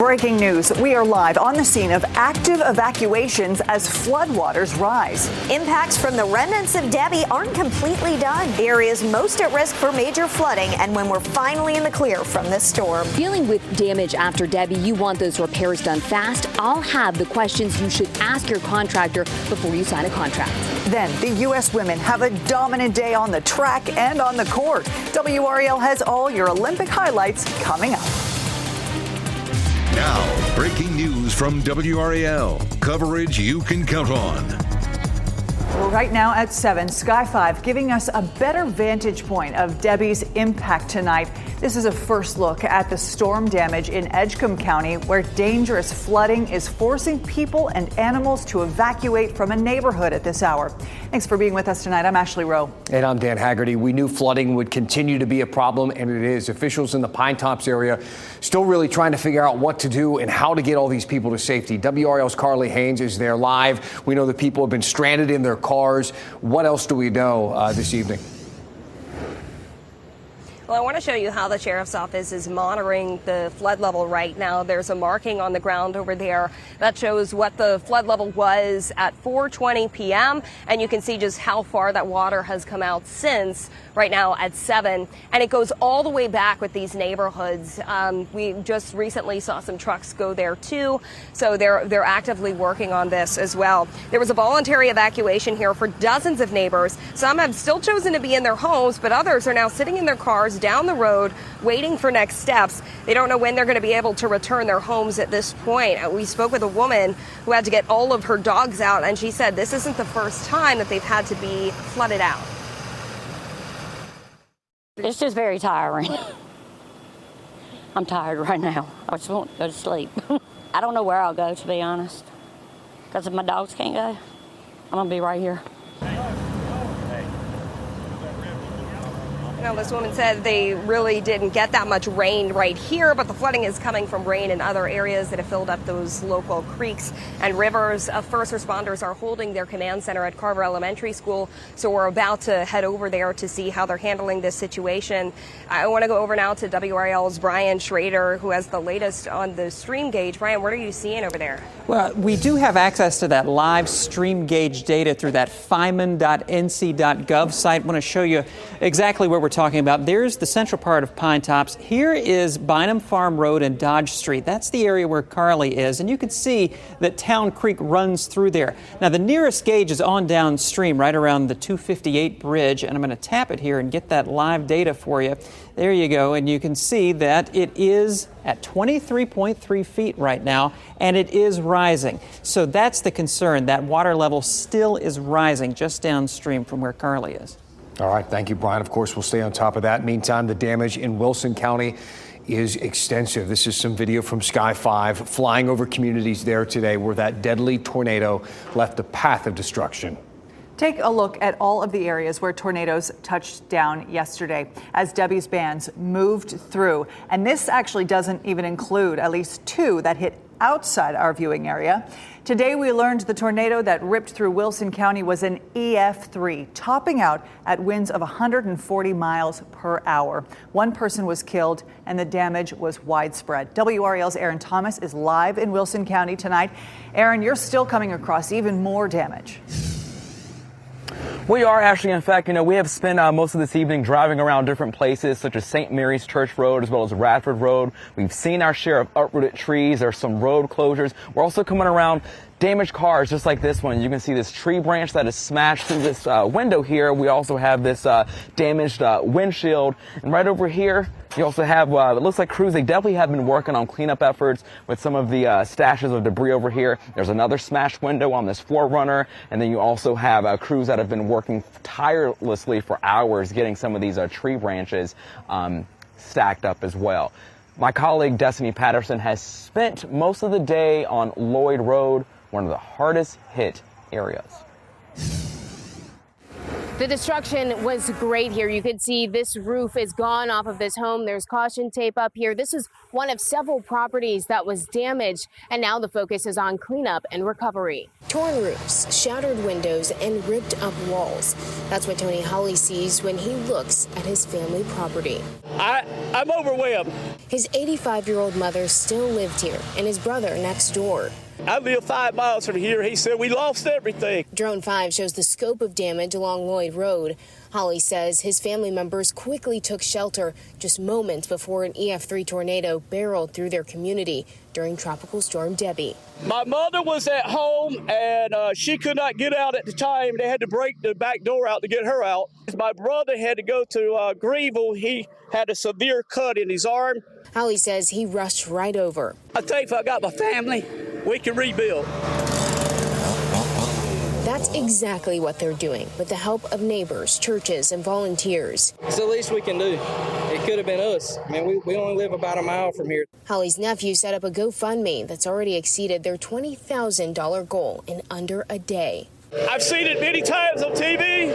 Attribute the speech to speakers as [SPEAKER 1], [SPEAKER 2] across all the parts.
[SPEAKER 1] Breaking news. We are live on the scene of active evacuations as floodwaters rise.
[SPEAKER 2] Impacts from the remnants of Debbie aren't completely done. The areas most at risk for major flooding, and when we're finally in the clear from this storm.
[SPEAKER 3] Dealing with damage after Debbie, you want those repairs done fast. I'll have the questions you should ask your contractor before you sign a contract.
[SPEAKER 1] Then the U.S. women have a dominant day on the track and on the court. WRAL has all your Olympic highlights coming up.
[SPEAKER 4] Now, breaking news from WRAL. Coverage you can count on.
[SPEAKER 1] Well, right now at 7, Sky 5 giving us a better vantage point of Debbie's impact tonight. This is a first look at the storm damage in Edgecombe County, where dangerous flooding is forcing people and animals to evacuate from a neighborhood at this hour. Thanks for being with us tonight. I'm Ashley Rowe.
[SPEAKER 5] And I'm Dan Haggerty. We knew flooding would continue to be a problem, and it is. Officials in the Pine Tops area still really trying to figure out what to do and how to get all these people to safety. WRL's Carly Haynes is there live. We know that people have been stranded in their cars. What else do we know this evening?
[SPEAKER 6] Well, I want to show you how the sheriff's office is monitoring the flood level right now. There's a marking on the ground over there that shows what the flood level was at 4:20 p.m. And you can see just how far that water has come out since right now at 7. And it goes all the way back with these neighborhoods. We just recently saw some trucks go there, too. So they're actively working on this as well. There was a voluntary evacuation here for dozens of neighbors. Some have still chosen to be in their homes, but others are now sitting in their cars down the road waiting for next steps. They don't know when they're going to be able to return their homes at this point. We spoke with a woman who had to get all of her dogs out, and she said this isn't the first time that they've had to be flooded out.
[SPEAKER 7] It's just very tiring. I'm tired right now. I just want to go to sleep. I don't know where I'll go, to be honest, because if my dogs can't go, I'm going to be right here.
[SPEAKER 6] Now, this woman said they really didn't get that much rain right here, but the flooding is coming from rain in other areas that have filled up those local creeks and rivers. First responders are holding their command center at Carver Elementary School, so we're about to head over there to see how they're handling this situation. I want to go over now to WRAL's Brian Schrader, who has the latest on the stream gauge. Brian, what are you seeing over there?
[SPEAKER 8] Well, we do have access to that live stream gauge data through that fiman.nc.gov site. I want to show you exactly where we're talking about. There's the central part of Pine Tops. Here is Bynum Farm Road and Dodge Street. That's the area where Carly is, and you can see that Town Creek runs through there. Now, the nearest gauge is on downstream, right around the 258 bridge, and I'm going to tap it here and get that live data for you. There you go, and you can see that it is at 23.3 feet right now, and it is rising. So that's the concern. That water level still is rising just downstream from where Carly is.
[SPEAKER 5] All right. Thank you, Brian. Of course, we'll stay on top of that. Meantime, the damage in Wilson County is extensive. This is some video from Sky 5 flying over communities there today where that deadly tornado left a path of destruction.
[SPEAKER 1] Take a look at all of the areas where tornadoes touched down yesterday as Debbie's bands moved through. And this actually doesn't even include at least 2 that hit outside our viewing area. Today, we learned the tornado that ripped through Wilson County was an EF3, topping out at winds of 140 miles per hour. 1 person was killed, and the damage was widespread. WRAL's Aaron Thomas is live in Wilson County tonight. Aaron, you're still coming across even more damage.
[SPEAKER 9] We are actually, in fact, we have spent most of this evening driving around different places such as St. Mary's Church Road as well as Radford Road. We've seen our share of uprooted trees. There's some road closures. We're also coming around damaged cars just like this one. You can see this tree branch that is smashed through this window here. We also have this damaged windshield. And right over here, you also have, it looks like crews, they definitely have been working on cleanup efforts with some of the stashes of debris over here. There's another smashed window on this 4Runner. And then you also have crews that have been working tirelessly for hours getting some of these tree branches stacked up as well. My colleague Destiny Patterson has spent most of the day on Lloyd Road, one of the hardest hit areas.
[SPEAKER 10] The destruction was great here. You can see this roof is gone off of this home. There's caution tape up here. This is one of several properties that was damaged, and now the focus is on cleanup and recovery.
[SPEAKER 11] Torn roofs, shattered windows, and ripped up walls. That's what Tony Holly sees when he looks at his family property.
[SPEAKER 12] I'm overwhelmed.
[SPEAKER 11] His 85-year-old mother still lived here and his brother next door.
[SPEAKER 12] I live 5 miles from here. He said we lost everything.
[SPEAKER 11] Drone 5 shows the scope of damage along Lloyd Road. Holly says his family members quickly took shelter just moments before an EF3 tornado barreled through their community during Tropical Storm Debbie.
[SPEAKER 12] My mother was at home and she could not get out at the time. They had to break the back door out to get her out. My brother had to go to Greenville. He had a severe cut in his arm.
[SPEAKER 11] Holly says he rushed right over.
[SPEAKER 12] I think if I got my family, we can rebuild.
[SPEAKER 11] That's exactly what they're doing with the help of neighbors, churches, and volunteers.
[SPEAKER 13] It's the least we can do. It could have been us. I mean, we only live about a mile from here.
[SPEAKER 11] Holly's nephew set up a GoFundMe that's already exceeded their $20,000 goal in under a day.
[SPEAKER 12] I've seen it many times on TV,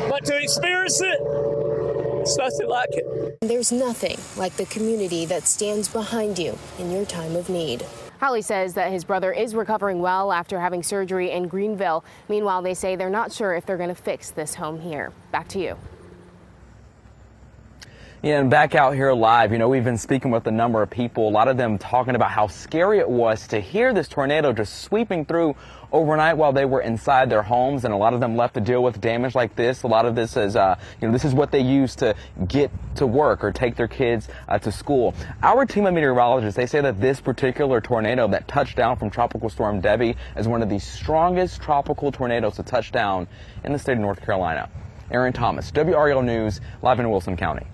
[SPEAKER 12] but to experience it, it's nothing like it.
[SPEAKER 11] There's nothing like the community that stands behind you in your time of need.
[SPEAKER 10] Holly says that his brother is recovering well after having surgery in Greenville. Meanwhile, they say they're not sure if they're going to fix this home here. Back to you.
[SPEAKER 9] Yeah, and back out here live, we've been speaking with a number of people, a lot of them talking about how scary it was to hear this tornado just sweeping through overnight while they were inside their homes, and a lot of them left to deal with damage like this. A lot of this is, this is what they use to get to work or take their kids to school. Our team of meteorologists, they say that this particular tornado that touched down from Tropical Storm Debbie is one of the strongest tropical tornadoes to touch down in the state of North Carolina. Aaron Thomas, WRAL News, live in Wilson County.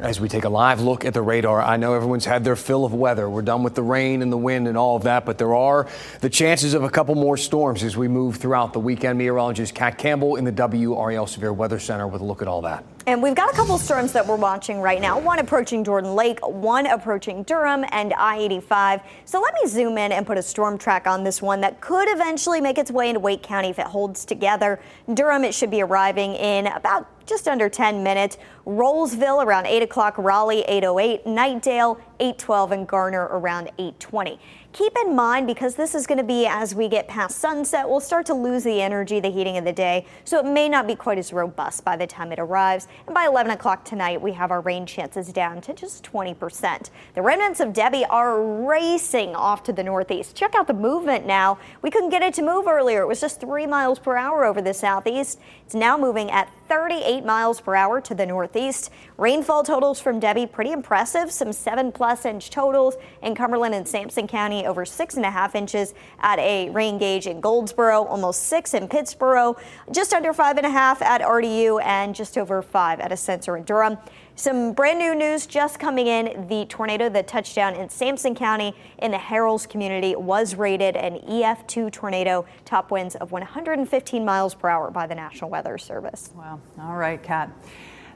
[SPEAKER 5] As we take a live look at the radar, I know everyone's had their fill of weather. We're done with the rain and the wind and all of that, but there are the chances of a couple more storms as we move throughout the weekend. Meteorologist Kat Campbell in the WRAL Severe Weather Center with a look at all that.
[SPEAKER 2] And we've got a couple storms that we're watching right now. One approaching Jordan Lake, one approaching Durham and I-85. So let me zoom in and put a storm track on this one that could eventually make its way into Wake County if it holds together. Durham, it should be arriving in about just under 10 minutes. Rollsville around 8 o'clock, Raleigh 8:08, Knightdale 8:12, and Garner around 8:20. Keep in mind, because this is going to be as we get past sunset, we'll start to lose the energy, the heating of the day, so it may not be quite as robust by the time it arrives. And by 11 o'clock tonight, we have our rain chances down to just 20%. The remnants of Debbie are racing off to the northeast. Check out the movement now. We couldn't get it to move earlier. It was just 3 miles per hour over the southeast. It's now moving at 38 miles per hour to the northeast. Rainfall totals from Debbie pretty impressive. Some 7+ inch totals in Cumberland and Sampson County, over 6.5 inches at a rain gauge in Goldsboro, almost 6 in Pittsboro, just under 5.5 at RDU, and just over 5 at a sensor in Durham. Some brand new news just coming in. The tornado that touched down in Sampson County in the Harrells community was rated an EF2 tornado, top winds of 115 miles per hour by the National Weather Service.
[SPEAKER 1] Wow. All right, Kat.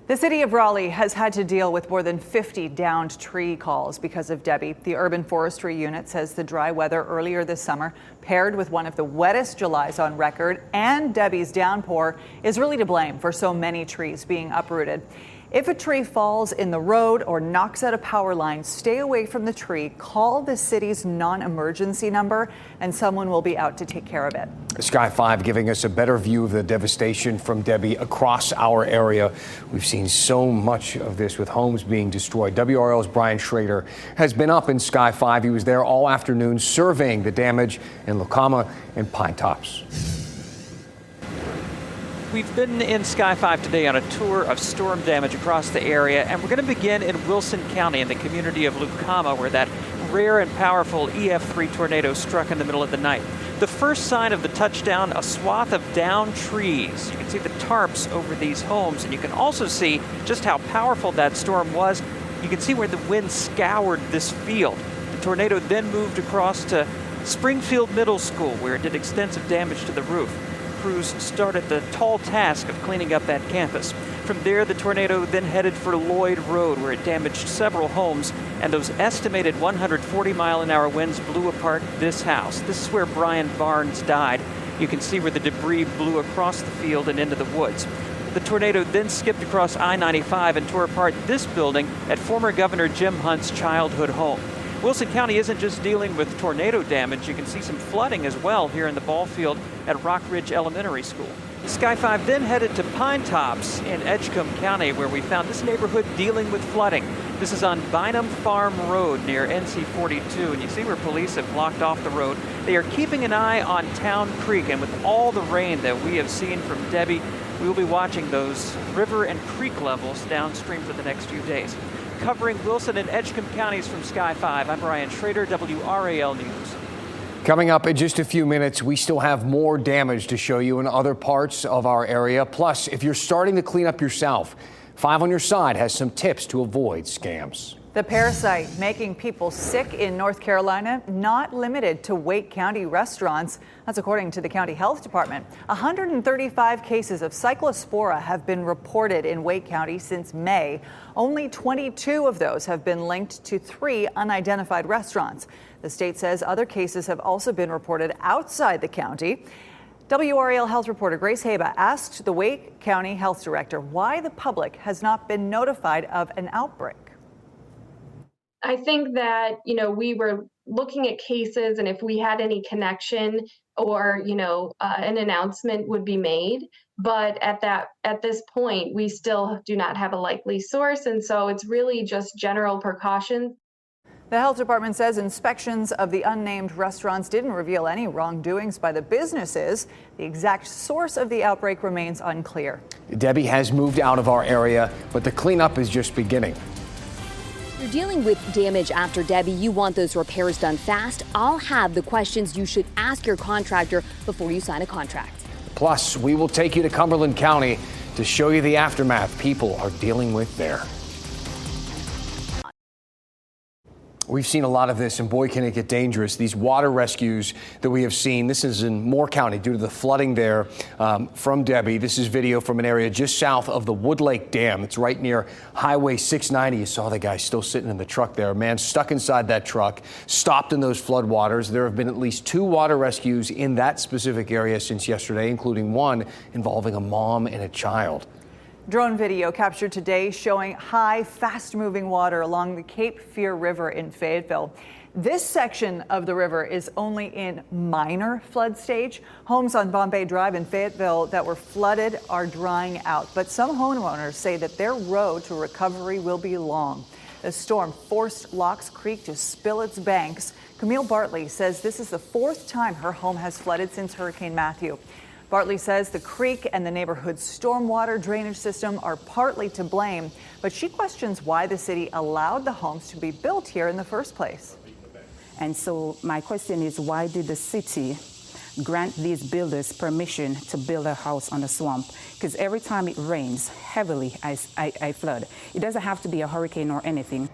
[SPEAKER 1] The city of Raleigh has had to deal with more than 50 downed tree calls because of Debbie. The urban forestry unit says the dry weather earlier this summer, paired with one of the wettest Julys on record, and Debbie's downpour, is really to blame for so many trees being uprooted. If a tree falls in the road or knocks out a power line, stay away from the tree, call the city's non-emergency number, and someone will be out to take care of it.
[SPEAKER 5] Sky 5 giving us a better view of the devastation from Debbie across our area. We've seen so much of this with homes being destroyed. WRL's Brian Schrader has been up in Sky 5. He was there all afternoon surveying the damage in Lucama and Pine Tops.
[SPEAKER 8] We've been in Sky 5 today on a tour of storm damage across the area, and we're going to begin in Wilson County in the community of Lucama, where that rare and powerful EF3 tornado struck in the middle of the night. The first sign of the touchdown, a swath of downed trees. You can see the tarps over these homes, and you can also see just how powerful that storm was. You can see where the wind scoured this field. The tornado then moved across to Springfield Middle School, where it did extensive damage to the roof. Crews started the tall task of cleaning up that campus. From there, the tornado then headed for Lloyd Road, where it damaged several homes, and those estimated 140-mile-an-hour winds blew apart this house. This is where Brian Barnes died. You can see where the debris blew across the field and into the woods. The tornado then skipped across I-95 and tore apart this building at former Governor Jim Hunt's childhood home. Wilson County isn't just dealing with tornado damage. You can see some flooding as well here in the ball field at Rock Ridge Elementary School. Sky 5 then headed to Pine Tops in Edgecombe County, where we found this neighborhood dealing with flooding. This is on Bynum Farm Road near NC 42, and you see where police have blocked off the road. They are keeping an eye on Town Creek, and with all the rain that we have seen from Debbie, we will be watching those river and creek levels downstream for the next few days. Covering Wilson and Edgecombe counties from Sky 5, I'm Brian Schrader, WRAL News.
[SPEAKER 5] Coming up in just a few minutes, we still have more damage to show you in other parts of our area. Plus, if you're starting to clean up yourself, 5 on Your Side has some tips to avoid scams.
[SPEAKER 1] The parasite making people sick in North Carolina, not limited to Wake County restaurants. That's according to the county health department. 135 cases of cyclospora have been reported in Wake County since May. Only 22 of those have been linked to 3 unidentified restaurants. The state says other cases have also been reported outside the county. WRAL health reporter Grace Haba asked the Wake County health director why the public has not been notified of an outbreak.
[SPEAKER 14] I think that, we were looking at cases and if we had any connection or, an announcement would be made. But at this point, we still do not have a likely source. And so it's really just general precautions.
[SPEAKER 1] The health department says inspections of the unnamed restaurants didn't reveal any wrongdoings by the businesses. The exact source of the outbreak remains unclear.
[SPEAKER 5] Debbie has moved out of our area, but the cleanup is just beginning.
[SPEAKER 3] You're dealing with damage after Debbie. You want those repairs done fast. I'll have the questions you should ask your contractor before you sign a contract.
[SPEAKER 5] Plus, we will take you to Cumberland County to show you the aftermath people are dealing with there. We've seen a lot of this, and boy, can it get dangerous. These water rescues that we have seen. This is in Moore County due to the flooding there from Debbie. This is video from an area just south of the Wood Lake Dam. It's right near Highway 690. You saw the guy still sitting in the truck there. A man stuck inside that truck, stopped in those flood waters. There have been at least 2 water rescues in that specific area since yesterday, including one involving a mom and a child.
[SPEAKER 1] Drone video captured today showing high, fast-moving water along the Cape Fear River in Fayetteville. This section of the river is only in minor flood stage. Homes on Bombay Drive in Fayetteville that were flooded are drying out, but some homeowners say that their road to recovery will be long. The storm forced Locks Creek to spill its banks. Camille Bartley says this is the 4th time her home has flooded since Hurricane Matthew. Bartley says the creek and the neighborhood's stormwater drainage system are partly to blame, but she questions why the city allowed the homes to be built here in the first place.
[SPEAKER 15] And so my question is, why did the city grant these builders permission to build a house on the swamp? Because every time it rains heavily, I flood. It doesn't have to be a hurricane or anything.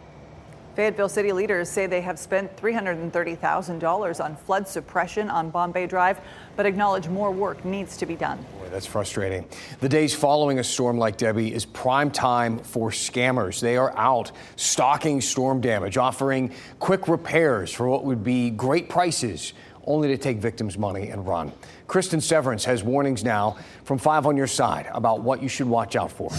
[SPEAKER 1] Fayetteville city leaders say they have spent $330,000 on flood suppression on Bombay Drive, but acknowledge more work needs to be done.
[SPEAKER 5] Boy, that's frustrating. The days following a storm like Debbie is prime time for scammers. They are out stalking storm damage, offering quick repairs for what would be great prices, only to take victims' money and run. Kristen Severance has warnings now from 5 on Your Side about what you should watch out for.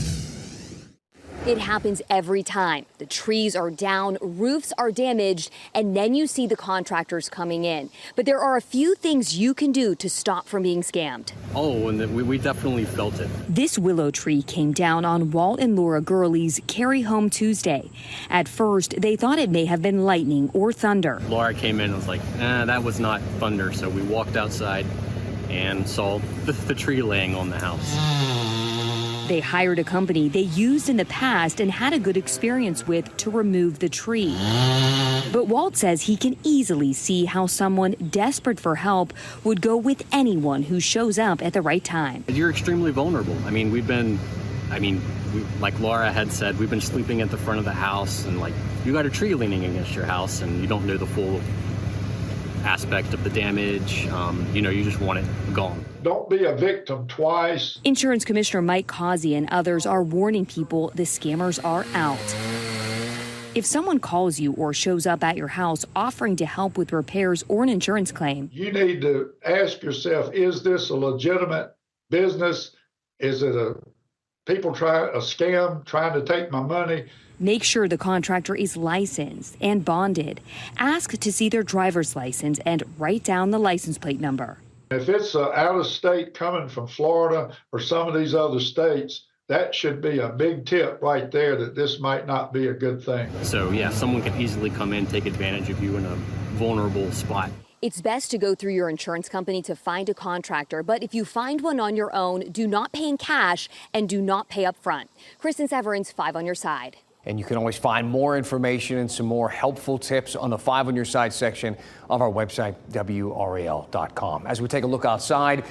[SPEAKER 3] It happens every time. The trees are down, roofs are damaged, and then you see the contractors coming in. But there are a few things you can do to stop from being scammed.
[SPEAKER 16] Oh, and we definitely felt it.
[SPEAKER 3] This willow tree came down on Walt and Laura Gurley's Carry Home Tuesday. At first, they thought it may have been lightning or thunder.
[SPEAKER 16] Laura came in and was like, that was not thunder. So we walked outside and saw the tree laying on the house.
[SPEAKER 3] They hired a company they used in the past and had a good experience with to remove the tree. But Walt says he can easily see how someone desperate for help would go with anyone who shows up at the right time.
[SPEAKER 16] You're extremely vulnerable. Like Laura had said, we've been sleeping at the front of the house, and you got a tree leaning against your house and you don't know the full aspect of the damage. You just want it gone.
[SPEAKER 17] Don't be a victim twice.
[SPEAKER 3] Insurance Commissioner Mike Causey and others are warning people the scammers are out. If someone calls you or shows up at your house offering to help with repairs or an insurance claim,
[SPEAKER 17] you need to ask yourself, is this a legitimate business? Is it a scam trying to take my money?
[SPEAKER 3] Make sure the contractor is licensed and bonded. Ask to see their driver's license and write down the license plate number.
[SPEAKER 17] If it's out of state coming from Florida or some of these other states, that should be a big tip right there that this might not be a good thing.
[SPEAKER 16] So yeah, someone can easily come in, take advantage of you in a vulnerable spot.
[SPEAKER 3] It's best to go through your insurance company to find a contractor, but if you find one on your own, do not pay in cash and do not pay up front. Kristen Severance, 5 on your side.
[SPEAKER 5] And you can always find more information and some more helpful tips on the 5 on your side section of our website, WRAL.com. As we take a look outside,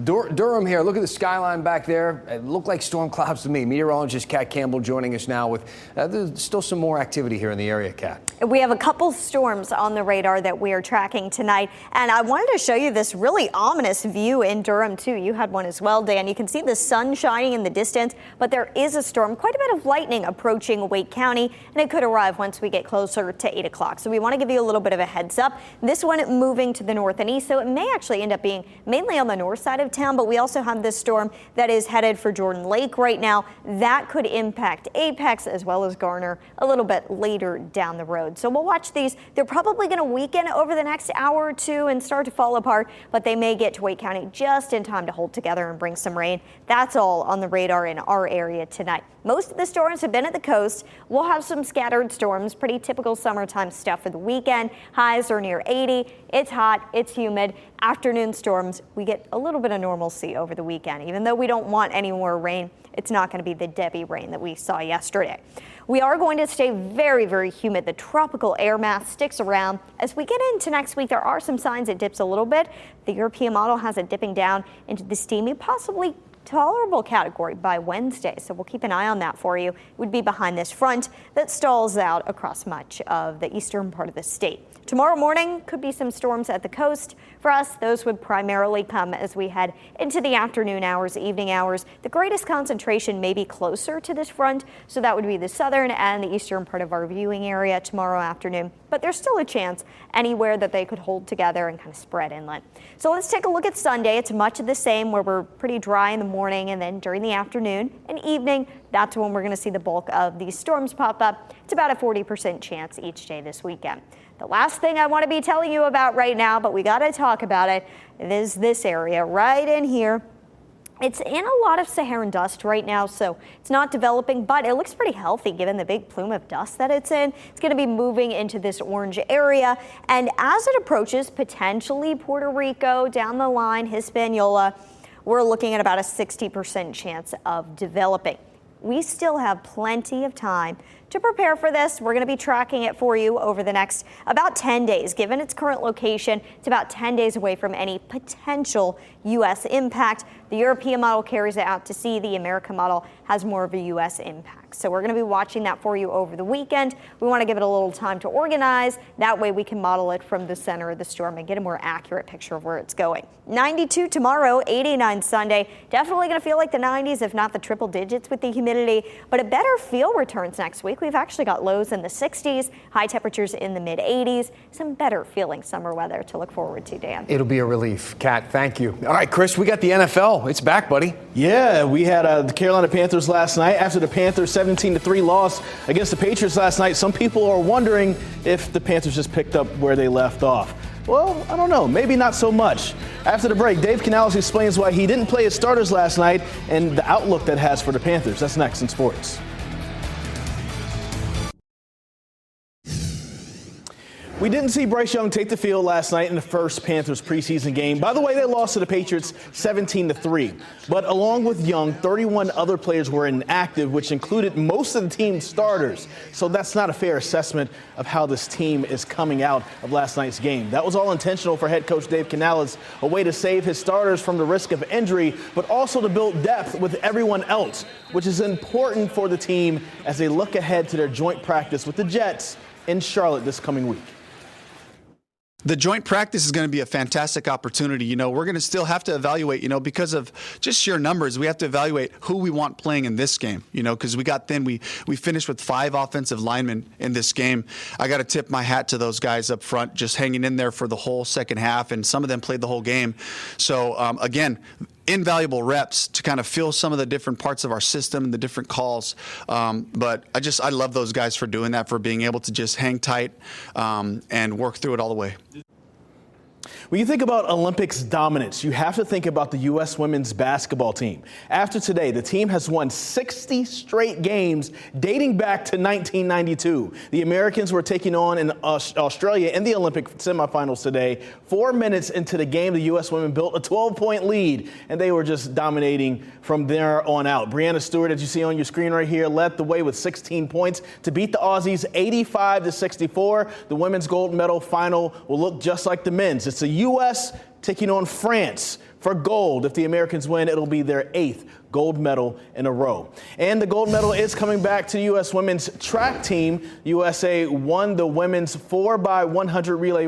[SPEAKER 5] Durham here, look at the skyline back there. It looked like storm clouds to me. Meteorologist Kat Campbell joining us now with there's still some more activity here in the area, Kat.
[SPEAKER 2] We have a couple storms on the radar that we are tracking tonight, and I wanted to show you this really ominous view in Durham, too. You had one as well, Dan. You can see the sun shining in the distance, but there is a storm, quite a bit of lightning approaching Wake County, and it could arrive once we get closer to 8 o'clock. So we want to give you a little bit of a heads up. This one moving to the north and east, so it may actually end up being mainly on the north side of town, but we also have this storm that is headed for Jordan Lake right now. That could impact Apex as well as Garner a little bit later down the road. So we'll watch these. They're probably going to weaken over the next hour or two and start to fall apart, but they may get to Wake County just in time to hold together and bring some rain. That's all on the radar in our area tonight. Most of the storms have been at the coast. We'll have some scattered storms, pretty typical summertime stuff for the weekend. Highs are near 80. It's hot, it's humid. Afternoon storms, we get a little bit of normalcy over the weekend. Even though we don't want any more rain, it's not going to be the Debbie rain that we saw yesterday. We are going to stay very, very humid. The tropical air mass sticks around. As we get into next week, there are some signs it dips a little bit. The European model has it dipping down into the steamy, possibly tolerable category by Wednesday, so we'll keep an eye on that for you. It would be behind this front that stalls out across much of the eastern part of the state. Tomorrow morning could be some storms at the coast. For us, those would primarily come as we head into the afternoon hours, evening hours. The greatest concentration may be closer to this front, so that would be the southern and the eastern part of our viewing area tomorrow afternoon. But there's still a chance anywhere that they could hold together and kind of spread inland. So let's take a look at Sunday. It's much of the same, where we're pretty dry in the morning, and then during the afternoon and evening, that's when we're going to see the bulk of these storms pop up. It's about a 40% chance each day this weekend. The last thing I want to be telling you about right now, but we got to talk about it, is this area right in here. It's in a lot of Saharan dust right now, so it's not developing, but it looks pretty healthy given the big plume of dust that it's in. It's going to be moving into this orange area, and as it approaches potentially Puerto Rico, down the line, Hispaniola, we're looking at about a 60% chance of developing. We still have plenty of time to prepare for this. We're going to be tracking it for you over the next about 10 days. Given its current location, it's about 10 days away from any potential U.S. impact. The European model carries it out to sea. The American model has more of a U.S. impact. So we're going to be watching that for you over the weekend. We want to give it a little time to organize. That way we can model it from the center of the storm and get a more accurate picture of where it's going. 92 tomorrow, 89 Sunday. Definitely going to feel like the 90s, if not the triple digits with the humidity, but a better feel returns next week. We've actually got lows in the 60s, high temperatures in the mid 80s, some better feeling summer weather to look forward to, Dan.
[SPEAKER 5] It'll be a relief. Kat, thank you. All right, Chris, we got the NFL. It's back, buddy.
[SPEAKER 18] Yeah, we had the Carolina Panthers last night. After the Panthers 17-3 loss against the Patriots last night, some people are wondering if the Panthers just picked up where they left off. Well, I don't know. Maybe not so much. After the break, Dave Canales explains why he didn't play his starters last night and the outlook that has for the Panthers. That's next in sports. We didn't see Bryce Young take the field last night in the first Panthers preseason game. By the way, they lost to the Patriots 17-3. But along with Young, 31 other players were inactive, which included most of the team's starters. So that's not a fair assessment of how this team is coming out of last night's game. That was all intentional for head coach Dave Canales, a way to save his starters from the risk of injury, but also to build depth with everyone else, which is important for the team as they look ahead to their joint practice with the Jets in Charlotte this coming week.
[SPEAKER 19] The joint practice is going to be a fantastic opportunity. You know, we're going to still have to evaluate, you know, because of just sheer numbers, we have to evaluate who we want playing in this game, you know, because we got thin. We finished with 5 offensive linemen in this game. I got to tip my hat to those guys up front, just hanging in there for the whole second half, and some of them played the whole game. So, again, invaluable reps to kind of feel some of the different parts of our system and the different calls. But I love those guys for doing that, for being able to just hang tight and work through it all the way.
[SPEAKER 18] When you think about Olympics dominance, you have to think about the U.S. women's basketball team. After today, the team has won 60 straight games dating back to 1992. The Americans were taking on Australia in the Olympic semifinals today. 4 minutes into the game, the U.S. women built a 12-point lead, and they were just dominating from there on out. Breanna Stewart, as you see on your screen right here, led the way with 16 points to beat the Aussies 85-64. The women's gold medal final will look just like the men's. It's the U.S. taking on France for gold. If the Americans win, it'll be their 8th gold medal in a row. And the gold medal is coming back to the U.S. women's track team. USA won the women's 4x100 relay